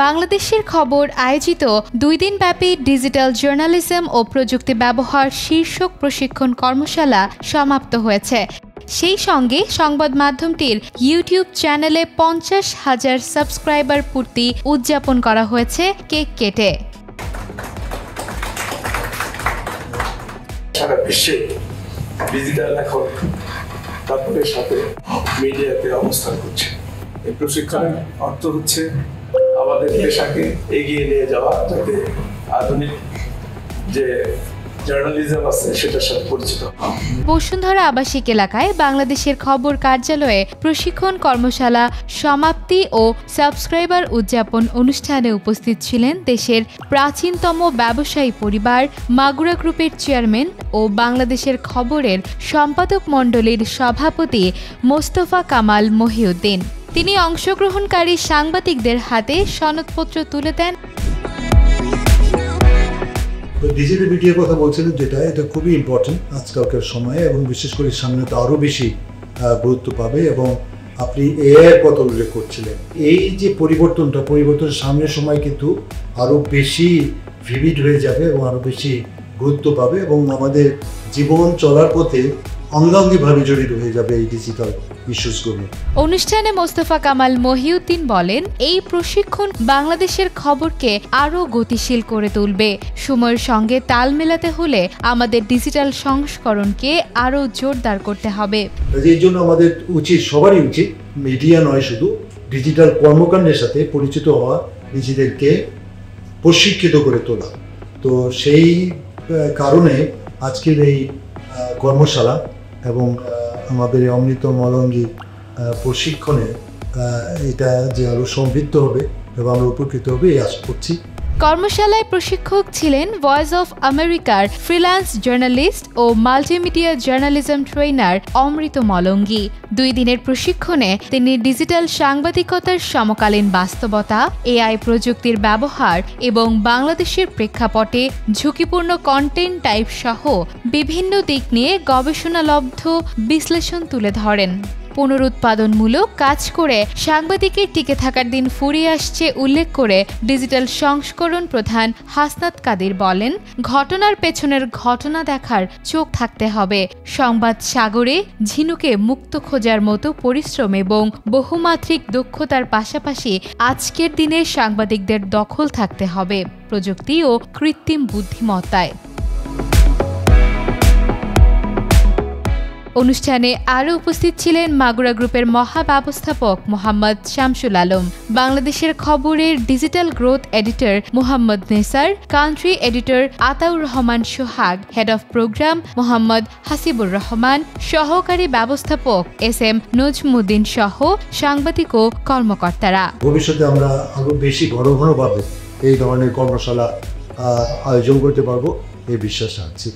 বাংলাদেশের খবর আয়োজিত 2 দিনব্যাপী ডিজিটাল জার্নালিজম ও প্রযুক্তি ব্যবহার শীর্ষক প্রশিক্ষণ কর্মশালা সমাপ্ত হয়েছে। সেই সঙ্গে সংবাদ মাধ্যমটির ইউটিউব চ্যানেলে 50,000 সাবস্ক্রাইবার পূর্তি উদযাপন করা হয়েছে কেক কেটে। সারা বিশ্বে ডিজিটাল এখন তারপরে সাথে মিডিয়াতে অবস্থান করছে। এই প্রশিক্ষণের অর্থ হচ্ছে আমাদের পেশাকে এগিয়ে নিয়ে যাওয়া, যাতে আধুনিক যে জার্নালিজম আছে সেটার সাথে পরিচিত। বসুন্ধরা আবাসিক এলাকায় বাংলাদেশের খবর কার্যালয়ে প্রশিক্ষণ কর্মশালা সমাপ্তি ও সাবস্ক্রাইবার উদযাপন অনুষ্ঠানে উপস্থিত ছিলেন দেশের প্রাচীনতম ব্যবসায়ী পরিবার মাগুরা গ্রুপের চেয়ারম্যান ও বাংলাদেশের খবরের সম্পাদক মণ্ডলীর সভাপতি মোস্তফা কামাল মহিউদ্দিন। তিনি অংশগ্রহণকারী সাংবাদিকদের হাতে সনদপত্র তুলে দেন। ডিজিটাল মিডিয়ার কথা বলছিলেন, যেটা এটা খুবই ইম্পর্টেন্ট আজকালকার সময়ে, এবং বিশেষ করে সামনে তো আরও বেশি গুরুত্ব পাবে। এবং আপনি এআইয়ের কথা উল্লেখ করছিলেন, এই যে পরিবর্তনের সামনের সময় কিন্তু আরও বেশি ভিভিড হয়ে যাবে এবং আরও বেশি গুরুত্ব পাবে, এবং আমাদের জীবন চলার পথে অঙ্গাঙ্গিভাবে জড়িত হয়ে যাবে এই ডিজিটাল ইস্যুসগুলো। অনুষ্ঠানে মোস্তফা কামাল মহিউদ্দিন বলেন, এই প্রশিক্ষণ বাংলাদেশের খবরকে আরও গতিশীল করে তুলবে। সময়ের সঙ্গে তাল মেলাতে হলে আমাদের ডিজিটাল সংস্করণকে আরও জোরদার করতে হবে। এই জন্য আমাদের সবারই উচিত, মিডিয়া নয় শুধু, ডিজিটাল কর্মকাণ্ডের সাথে পরিচিত হওয়া, নিজেদেরকে প্রশিক্ষিত করে তোলা। তো সেই কারণে আজকের এই কর্মশালা এবং আমাদের অমৃত মলঙ্গি প্রশিক্ষণে এটা যে আরও সমৃদ্ধ হবে এবং আমরা উপকৃত হবে এই আশা করছি। কর্মশালায় প্রশিক্ষক ছিলেন ভয়েস অফ আমেরিকার ফ্রিল্যান্স জার্নালিস্ট ও মাল্টিমিডিয়া জার্নালিজম ট্রেনার অমৃত মলঙ্গি। 2 দিনের প্রশিক্ষণে তিনি ডিজিটাল সাংবাদিকতার সমকালীন বাস্তবতা, এআই প্রযুক্তির ব্যবহার এবং বাংলাদেশের প্রেক্ষাপটে ঝুঁকিপূর্ণ কন্টেন্ট টাইপ সহ বিভিন্ন দিক নিয়ে গবেষণালব্ধ বিশ্লেষণ তুলে ধরেন। পুনরুৎপাদনমূলক কাজ করে সাংবাদিকের টিকে থাকার দিন ফুরিয়ে আসছে উল্লেখ করে ডিজিটাল সংস্করণ প্রধান হাসনাত কাদির বলেন, ঘটনার পেছনের ঘটনা দেখার চোখ থাকতে হবে। সংবাদ সাগরে ঝিনুকে মুক্ত খোঁজার মতো পরিশ্রম এবং বহুমাত্রিক দক্ষতার পাশাপাশি আজকের দিনে সাংবাদিকদের দখল থাকতে হবে প্রযুক্তি ও কৃত্রিম বুদ্ধিমত্তায়। অনুষ্ঠানে আরও উপস্থিত ছিলেন মাগুরা গ্রুপের মহাব্যবস্থাপক মোহাম্মদ শামসুল আলম, বাংলাদেশের খবরের digital growth editor Mohammad Nesar, country editor Ataur Rahman Sohag, head of programme Mohammad Hasibur Rahman, সহকারী ব্যবস্থাপক SM নজমুদ্দিন সহ সাংবাদিক ও কর্মকর্তারা। ভবিষ্যতে আমরা আরও বেশি ঘনভাবে এই ধরনের কর্মশালা আয়োজন করতে পারবো এই বিশ্বাস রাখছি।